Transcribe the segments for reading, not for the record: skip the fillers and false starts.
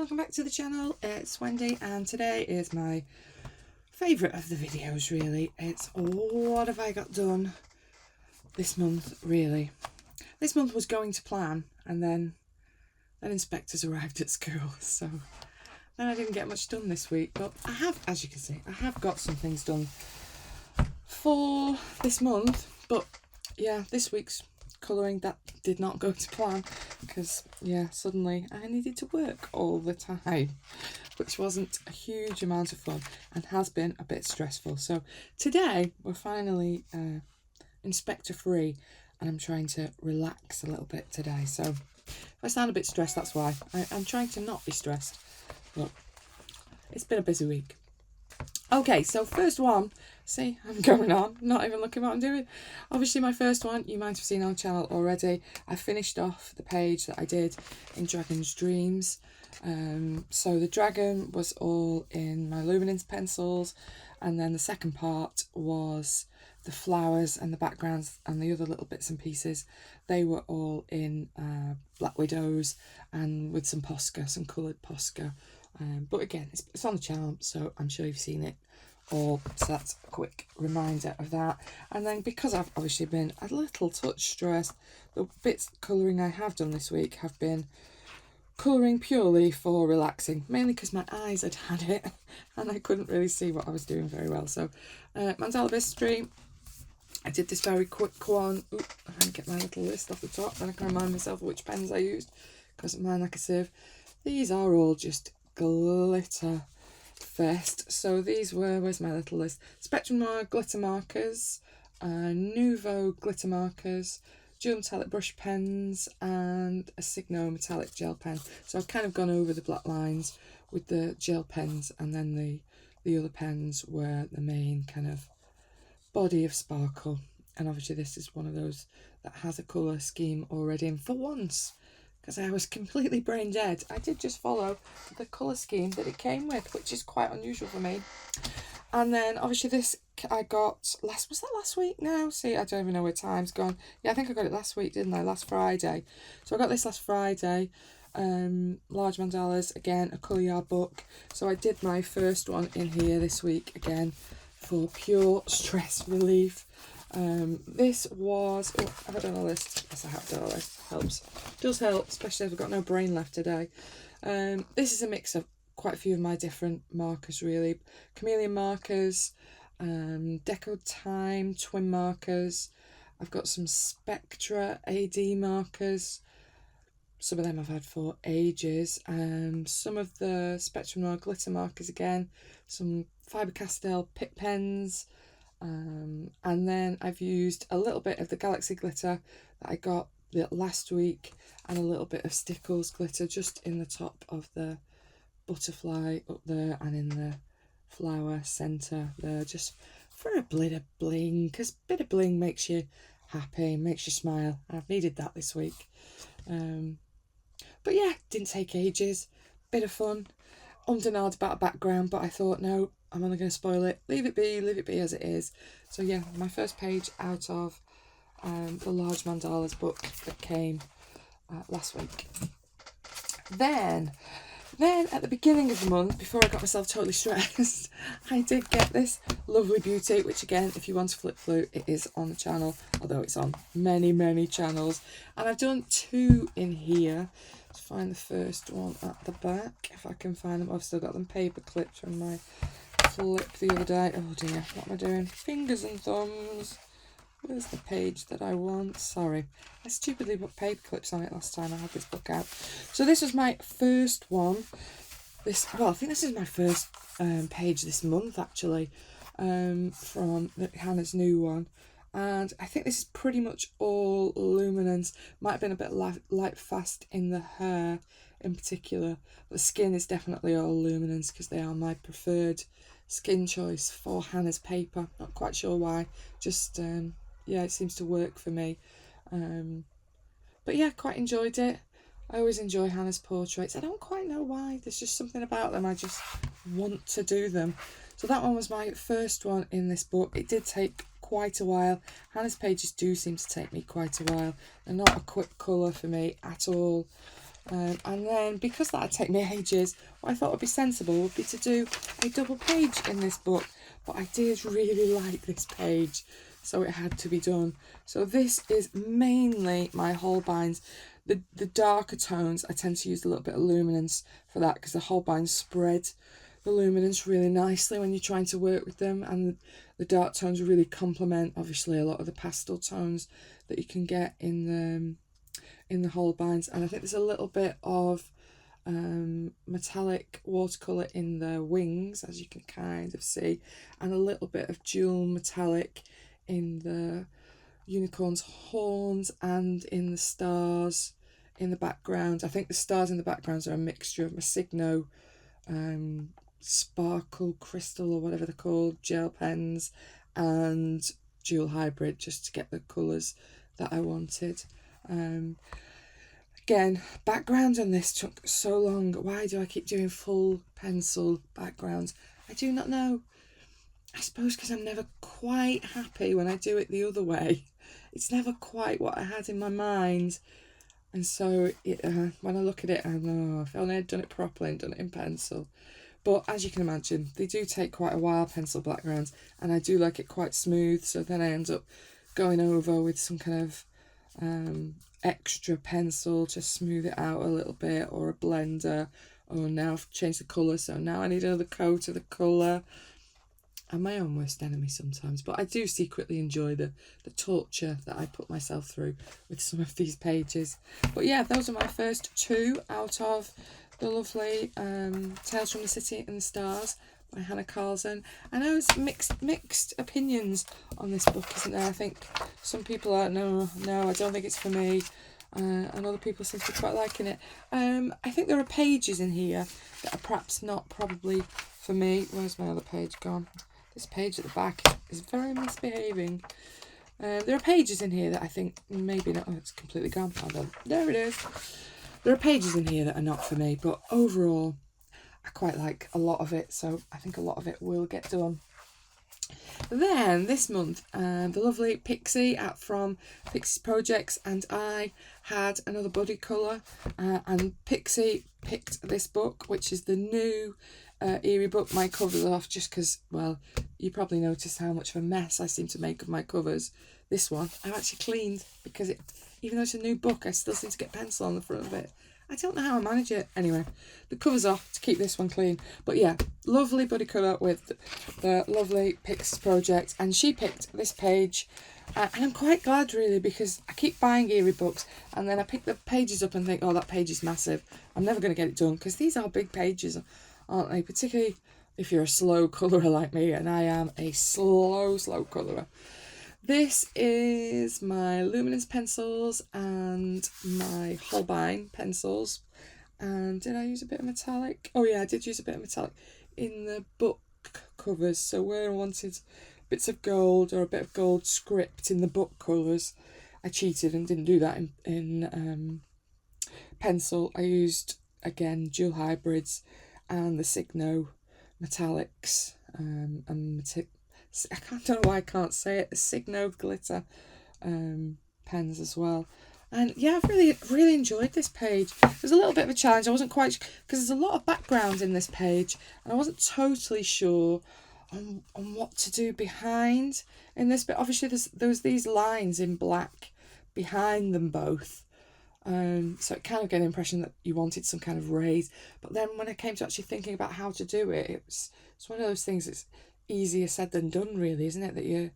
welcome back to the channel. It's Wendy and today is my favourite of the videos really. It's what have I got done this month really. This month was going to plan and then inspectors arrived at school, so then I didn't get much done this week, but I have, as you can see, I have got some things done for this month. But yeah, this week's colouring, that did not go to plan because yeah, suddenly I needed to work all the time, which wasn't a huge amount of fun and has been a bit stressful. So today we're finally inspector free and I'm trying to relax a little bit today. So if I sound a bit stressed, that's why. I'm trying to not be stressed, but it's been a busy week. Okay, so first one, see, I'm going on, not even looking what I'm doing. Obviously my first one, you might have seen on the channel already. I finished off the page that I did in Dragon's Dreams. So the dragon was all in my luminance pencils, and then the second part was the flowers and the backgrounds and the other little bits and pieces. They were all in Black Widows and with some Posca, some coloured Posca. But again, it's on the channel, so I'm sure you've seen it all. So that's a quick reminder of that. And then because I've obviously been a little touch stressed, the bits of colouring I have done this week have been colouring purely for relaxing, mainly because my eyes had it and I couldn't really see what I was doing very well. So Mandala Mystery, I did this very quick one. Oop, I'm trying to get my little list off the top, then I can remind myself which pens I used because mine like a sieve. These are all just glitter fest. So these were, where's my little list? Spectrum Noir glitter markers, Nouveau glitter markers, dual metallic brush pens, and a Signo metallic gel pen. So I've kind of gone over the black lines with the gel pens, and then the other pens were the main kind of body of sparkle. And obviously this is one of those that has a colour scheme already, and for once, because I was completely brain dead, I did just follow the colour scheme that it came with, which is quite unusual for me. And then obviously this I got was that last week now? See, I don't even know where time's gone. Yeah, I think I got it last week, didn't I? Last Friday. So I got this last Friday. Large mandalas, again, a colour yard book. So I did my first one in here this week, again, for pure stress relief. This was, oh, have I done a list? Yes, I have done a list. Helps. Does help, especially if I've got no brain left today. This is a mix of quite a few of my different markers really. Chameleon markers, Deco Time twin markers. I've got some Spectra AD markers. Some of them I've had for ages. Some of the Spectrum Noir glitter markers again. Some Faber-Castell Pitt pens. And then I've used a little bit of the Galaxy glitter that I got last week, and a little bit of Stickles glitter just in the top of the butterfly up there and in the flower centre there, just for a bit of bling, because a bit of bling makes you happy, makes you smile. I've needed that this week. But yeah, didn't take ages, bit of fun. Undenied about a background, but I thought no, I'm only going to spoil it. Leave it be as it is. So yeah, my first page out of the Large Mandalas book that came last week. Then at the beginning of the month, before I got myself totally stressed, I did get this lovely beauty, which again, if you want to flip through, it is on the channel, although it's on many channels. And I've done two in here. Let's find the first one at the back, if I can find them. I've still got them paper clipped from my flip the other day. Oh dear, what am I doing? Fingers and thumbs. Where's the page that I want? Sorry, I stupidly put paper clips on it last time I had this book out. So this was my first one. I think this is my first page this month actually, from Hannah's new one. And I think this is pretty much all luminance. Might have been a bit light fast in the hair in particular, but the skin is definitely all luminance because they are my preferred skin choice for Hannah's paper. Not quite sure why, just yeah, it seems to work for me. But yeah, quite enjoyed it. I always enjoy Hannah's portraits. I don't quite know why, there's just something about them, I just want to do them. So that one was my first one in this book. It did take quite a while. Hannah's pages do seem to take me quite a while. They're not a quick colour for me at all. And then, because that'd take me ages, what I thought would be sensible would be to do a double page in this book. But I did really like this page, so it had to be done. So this is mainly my Holbeins. The darker tones, I tend to use a little bit of luminance for that, because the Holbeins spread the luminance really nicely when you're trying to work with them, and the dark tones really complement, obviously, a lot of the pastel tones that you can get in the Holbeins. And I think there's a little bit of metallic watercolour in the wings, as you can kind of see, and a little bit of dual metallic in the unicorn's horns and in the stars in the background. I think the stars in the backgrounds are a mixture of Masigno sparkle crystal, or whatever they're called, gel pens, and dual hybrid, just to get the colours that I wanted. Again, background on this took so long. Why do I keep doing full pencil backgrounds? I do not know. I suppose because I'm never quite happy when I do it the other way. It's never quite what I had in my mind. And so when I look at it, I'm like, oh, if only I'd done it properly and done it in pencil. But as you can imagine, they do take quite a while, pencil backgrounds, and I do like it quite smooth. So then I end up going over with some kind of extra pencil to smooth it out a little bit, or a blender. Oh, now I've changed the colour, so now I need another coat of the colour. I'm my own worst enemy sometimes, but I do secretly enjoy the torture that I put myself through with some of these pages. But yeah, those are my first two out of the lovely Tales from the City and the Stars by Hannah Carson. I know it's mixed opinions on this book, isn't there? I think some people are, no, I don't think it's for me. And other people seem to be quite liking it. I think there are pages in here that are perhaps not probably for me. Where's my other page gone? This page at the back is very misbehaving. There are pages in here that I think maybe not. Oh, it's completely gone. Hold on. There it is. There are pages in here that are not for me, but overall, I quite like a lot of it, so I think a lot of it will get done. Then this month, the lovely Pixie from Pixie Projects and I had another body colour, and Pixie picked this book, which is the new Eerie book. My covers off just because, well, you probably noticed how much of a mess I seem to make of my covers. This one I've actually cleaned, because even though it's a new book, I still seem to get pencil on the front of it. I don't know how I manage it. Anyway, the cover's off to keep this one clean. But yeah, lovely body colour with the lovely Pixie Project. And she picked this page. And I'm quite glad, really, because I keep buying Eerie books. And then I pick the pages up and think, oh, that page is massive. I'm never going to get it done. Because these are big pages, aren't they? Particularly if you're a slow colourer like me. And I am a slow colourer. This is my luminance pencils and my Holbein pencils. And did I use a bit of metallic? Oh yeah, I did use a bit of metallic in the book covers. So where I wanted bits of gold or a bit of gold script in the book colours, I cheated and didn't do that in pencil. I used, again, dual hybrids and the Signo metallics and I don't know why I can't say it, the Signo glitter pens as well. And yeah, I've really enjoyed this page. It was a little bit of a challenge. I wasn't quite, because there's a lot of background in this page, and I wasn't totally sure on what to do behind in this. But obviously there was these lines in black behind them both. So it kind of gave the impression that you wanted some kind of rays. But then when I came to actually thinking about how to do it, it's one of those things that's easier said than done, really, isn't it?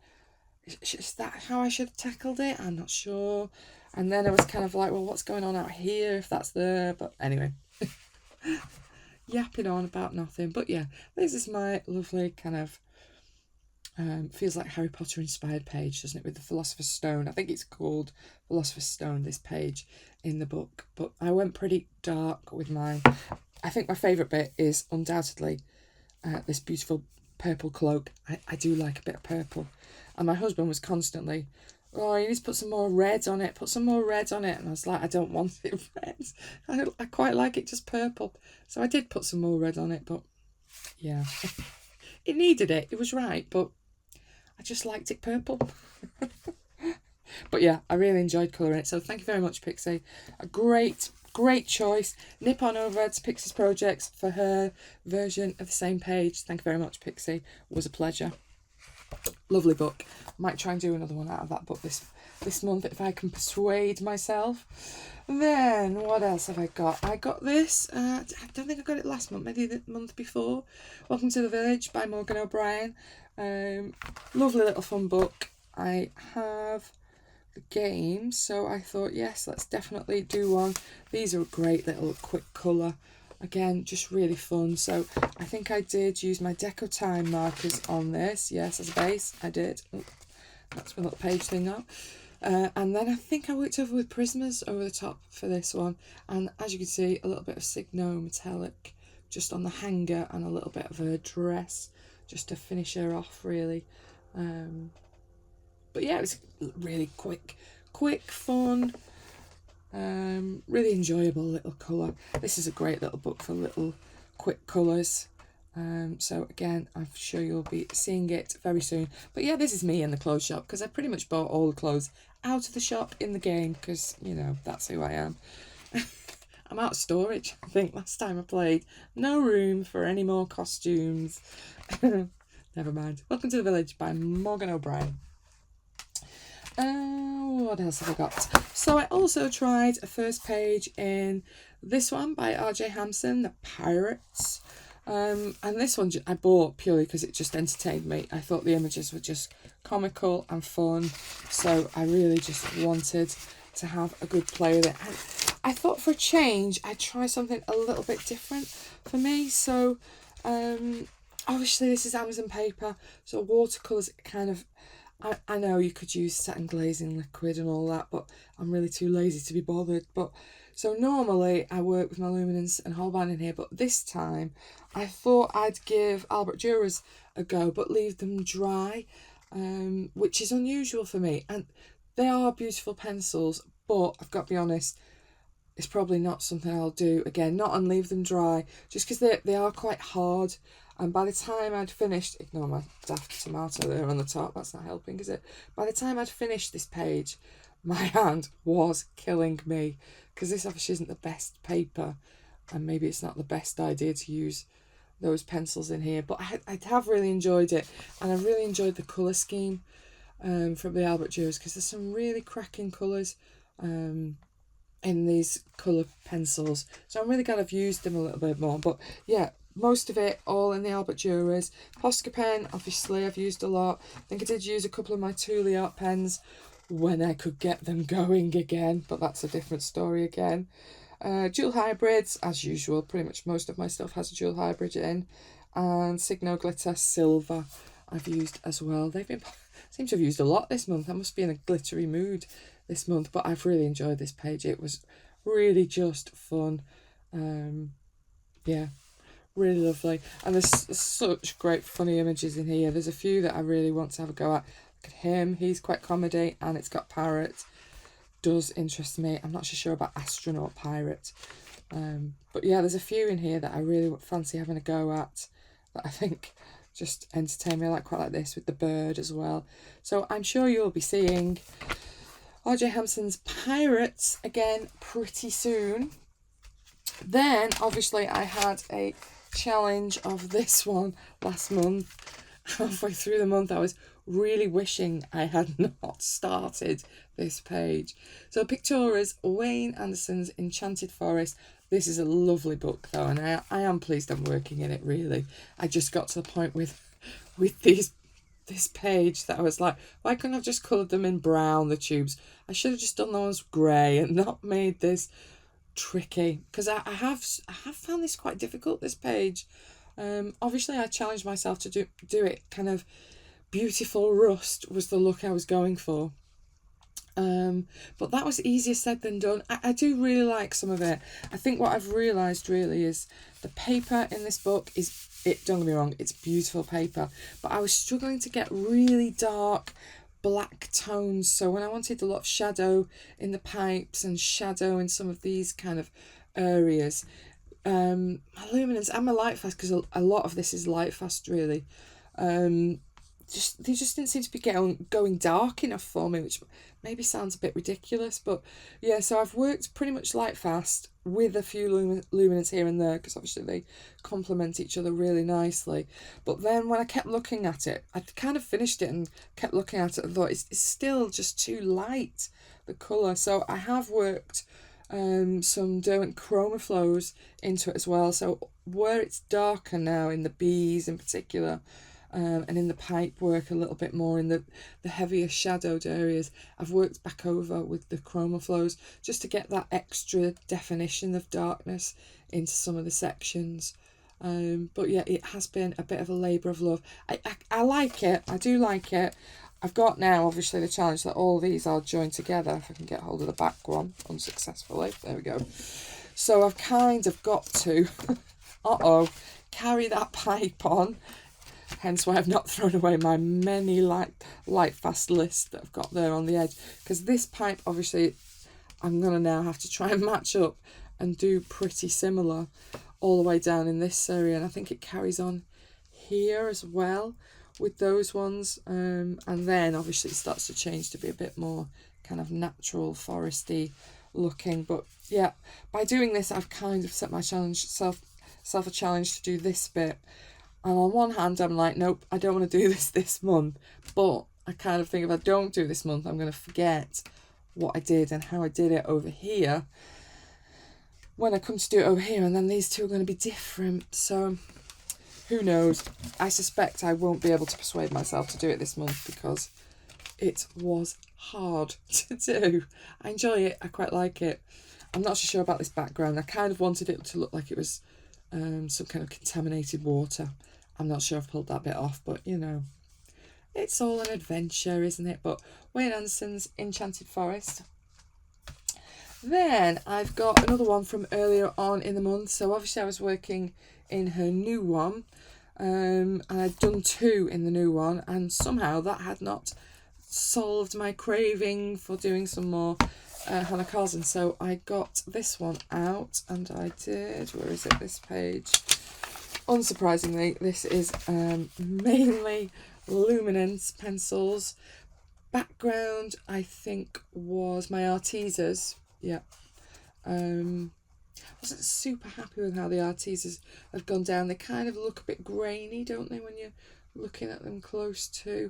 Is that how I should have tackled it? I'm not sure. And then I was kind of like, well, what's going on out here if that's there? But anyway, yapping on about nothing. But yeah, this is my lovely kind of feels like Harry Potter inspired page, doesn't it, with the Philosopher's Stone. I think it's called Philosopher's Stone, this page in the book. But I went pretty dark with mine. I think my favourite bit is undoubtedly this beautiful purple cloak. I do like a bit of purple. And my husband was constantly, oh, you need to put some more red on it, and I was like, I don't want it red. I quite like it just purple. So I did put some more red on it, but yeah, it needed it. It was right, but I just liked it purple. But yeah, I really enjoyed colouring it. So thank you very much, Pixie. A great great choice. Nip on over to Pixie's Projects for her version of the same page. Thank you very much, Pixie. It was a pleasure. Lovely book. Might try and do another one out of that book this month if I can persuade myself. Then what else have I got? I got this. I don't think I got it last month. Maybe the month before. Welcome to the Village by Morgan O'Brien. Lovely little fun book. I have the game, so I thought, yes, let's definitely do one. These are a great little quick colour. Again, just really fun. So I think I did use my Deco Time markers on this. Yes, as a base, I did. Oh, that's my little page thing now. And then I think I worked over with Prismas over the top for this one. And as you can see, a little bit of Signo metallic just on the hanger and a little bit of her dress just to finish her off, really. But yeah, it was really quick, fun. Really enjoyable little colour. This is a great little book for little quick colours. So again, I'm sure you'll be seeing it very soon. But yeah, this is me in the clothes shop because I pretty much bought all the clothes out of the shop in the game because, you know, that's who I am. I'm out of storage. I think last time I played, no room for any more costumes. Never mind. Welcome to the Village by Morgan O'Brien. What else have I got? So I also tried a first page in this one by R.J. Hampson, The Pirates. And this one I bought purely because it just entertained me. I thought the images were just comical and fun. So I really just wanted to have a good play with it. And I thought for a change, I'd try something a little bit different for me. So obviously this is Amazon paper. So watercolours kind of... I know you could use satin glazing liquid and all that, but I'm really too lazy to be bothered. But so normally I work with my luminance and Holbein in here, but this time I thought I'd give Albert Dürer's a go, but leave them dry, which is unusual for me. And they are beautiful pencils, but I've got to be honest, it's probably not something I'll do again. Not and leave them dry, just because they are quite hard. And by the time I'd finished, ignore my daft tomato there on the top, that's not helping, is it? By the time I'd finished this page, my hand was killing me, because this obviously isn't the best paper, and maybe it's not the best idea to use those pencils in here, but I have really enjoyed it, and I really enjoyed the colour scheme from the Albert Dürers, because there's some really cracking colours in these colour pencils, so I'm really glad I've used them a little bit more. But yeah, most of it all in the Albert Dürers. Posca pen, obviously, I've used a lot. I think I did use a couple of my Thule art pens when I could get them going again, but that's a different story again. Dual hybrids, as usual, pretty much most of my stuff has a dual hybrid in. And Signo Glitter Silver I've used as well. Seem to have used a lot this month. I must be in a glittery mood this month, but I've really enjoyed this page. It was really just fun. Yeah. Really lovely, and there's such great funny images in here. There's a few that I really want to have a go at. Look at him, he's quite comedy, and it's got parrot. Does interest me. I'm not so sure about astronaut pirate, but yeah, there's a few in here that I really fancy having a go at, that I think just entertain me. I quite like this with the bird as well. So I'm sure you'll be seeing R.J. Hampson's Pirates again pretty soon. Then obviously I had a challenge of this one last month. Halfway through the month I was really wishing I had not started this page. So Pictora's Wayne Anderson's Enchanted Forest. This is a lovely book though, and I am pleased I'm working in it, really. I just got to the point with this page that I was like, why couldn't I have just coloured them in brown, the tubes? I should have just done those grey and not made this tricky, because I have found this quite difficult, this page. Obviously I challenged myself to do it kind of beautiful rust was the look I was going for, but that was easier said than done. I do really like some of it. I think what I've realised really is the paper in this book don't get me wrong, it's beautiful paper, but I was struggling to get really dark black tones. So when I wanted a lot of shadow in the pipes and shadow in some of these kind of areas, my luminance and my light fast, because a lot of this is light fast really, they just didn't seem to be going dark enough for me, which maybe sounds a bit ridiculous, but yeah. So I've worked pretty much light fast with a few luminance here and there, because obviously they complement each other really nicely. But then when I kept looking at it, I'd kind of finished it and kept looking at it and thought it's still just too light, the colour. So I have worked some Derwent Chroma Flows into it as well. So where it's darker now in the bees in particular, and in the pipe work a little bit more in the heavier shadowed areas, I've worked back over with the Chroma Flows just to get that extra definition of darkness into some of the sections. But yeah, it has been a bit of a labour of love. I like it. I do like it. I've got now, obviously, the challenge that all these are joined together. If I can get hold of the back one unsuccessfully. There we go. So I've kind of got to, carry that pipe on. Hence why I've not thrown away my many light fast list that I've got there on the edge. Because this pipe, obviously, I'm going to now have to try and match up and do pretty similar all the way down in this area. And I think it carries on here as well with those ones. And then, obviously, it starts to change to be a bit more kind of natural, foresty looking. But, yeah, by doing this, I've kind of set myself a challenge to do this bit. And on one hand, I'm like, nope, I don't want to do this month. But I kind of think if I don't do this month, I'm going to forget what I did and how I did it over here when I come to do it over here. And then these two are going to be different. So who knows? I suspect I won't be able to persuade myself to do it this month because it was hard to do. I enjoy it. I quite like it. I'm not so sure about this background. I kind of wanted it to look like it was some kind of contaminated water. I'm not sure I've pulled that bit off, but you know, it's all an adventure, isn't it? But Wayne Anderson's Enchanted Forest. Then I've got another one from earlier on in the month. So obviously I was working in her new one, and I'd done 2 in the new one, and somehow that had not solved my craving for doing some more Hannah Carson. So I got this one out, and I did, where is it, this page? Unsurprisingly, this is mainly luminance pencils. Background, I think, was my Artisas. Yeah. Wasn't super happy with how the Artisas have gone down. They kind of look a bit grainy, don't they, when you're looking at them close to.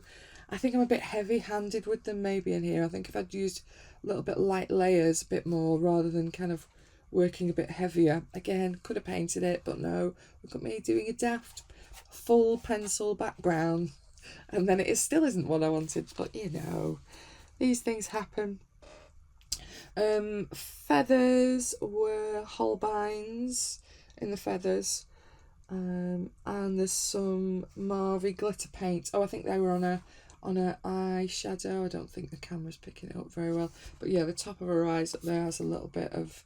I think I'm a bit heavy-handed with them maybe in here. I think if I'd used a little bit light layers a bit more rather than kind of working a bit heavier. Again, could have painted it, but no. Look at me doing a daft full pencil background. And then it still isn't what I wanted. But, you know, these things happen. Feathers were Holbeins in the feathers. And there's some Marvy glitter paint. Oh, I think they were on a eyeshadow. I don't think the camera's picking it up very well. But, yeah, the top of her eyes up there has a little bit of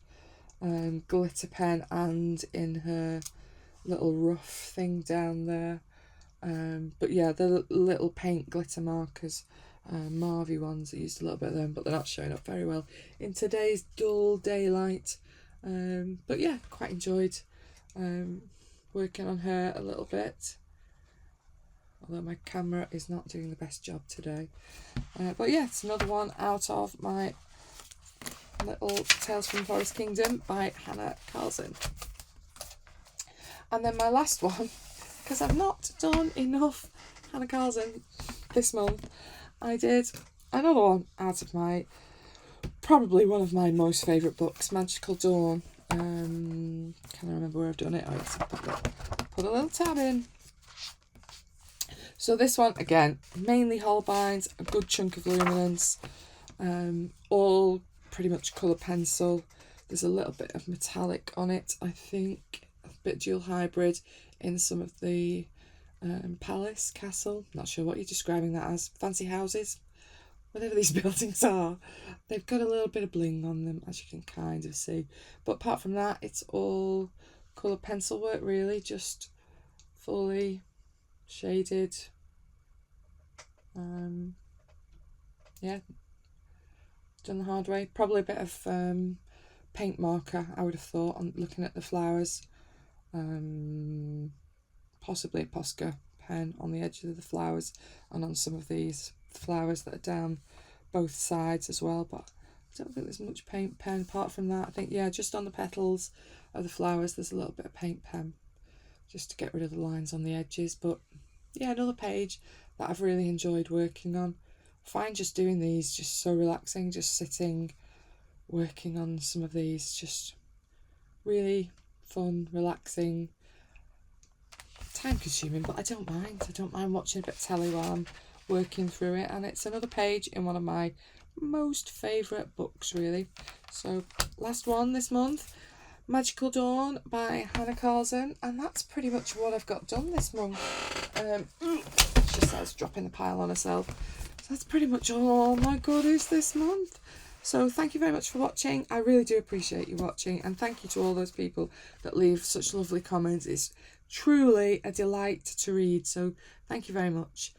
glitter pen, and in her little ruff thing down there. But yeah, the little paint glitter markers, Marvy ones, I used a little bit of them, but they're not showing up very well in today's dull daylight. But yeah, quite enjoyed working on her a little bit, although my camera is not doing the best job today. But yeah, it's another one out of my little Tales from the Forest Kingdom by Hannah Carson. And then my last one, because I've not done enough Hannah Carson this month, I did another one out of probably one of my most favourite books, Magical Dawn. Can I remember where I've done it? Oh, yes, put a little tab in. So this one, again, mainly Holbeins, a good chunk of luminance, all pretty much colour pencil. There's a little bit of metallic on it, I think, a bit dual hybrid in some of the palace, castle, not sure what you're describing that as, fancy houses, whatever these buildings are. They've got a little bit of bling on them, as you can kind of see. But apart from that, it's all colour pencil work, really, just fully shaded. Yeah, done the hard way. Probably a bit of paint marker, I would have thought, on looking at the flowers. Possibly a Posca pen on the edges of the flowers and on some of these flowers that are down both sides as well, but I don't think there's much paint pen apart from that. I think, yeah, just on the petals of the flowers there's a little bit of paint pen just to get rid of the lines on the edges. But yeah, another page that I've really enjoyed working on. I find just doing these just so relaxing, just sitting working on some of these, just really fun, relaxing, time consuming, but I don't mind watching a bit of telly while I'm working through it. And it's another page in one of my most favourite books, really. So last one this month, Magical Dawn by Carson, and that's pretty much what I've got done this month. She starts dropping the pile on herself. So that's pretty much all my goodies this month. So thank you very much for watching. I really do appreciate you watching, and thank you to all those people that leave such lovely comments. It's truly a delight to read, so thank you very much.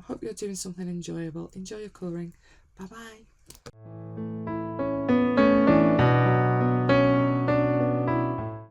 Hope you're doing something enjoyable. Enjoy your colouring. Bye bye.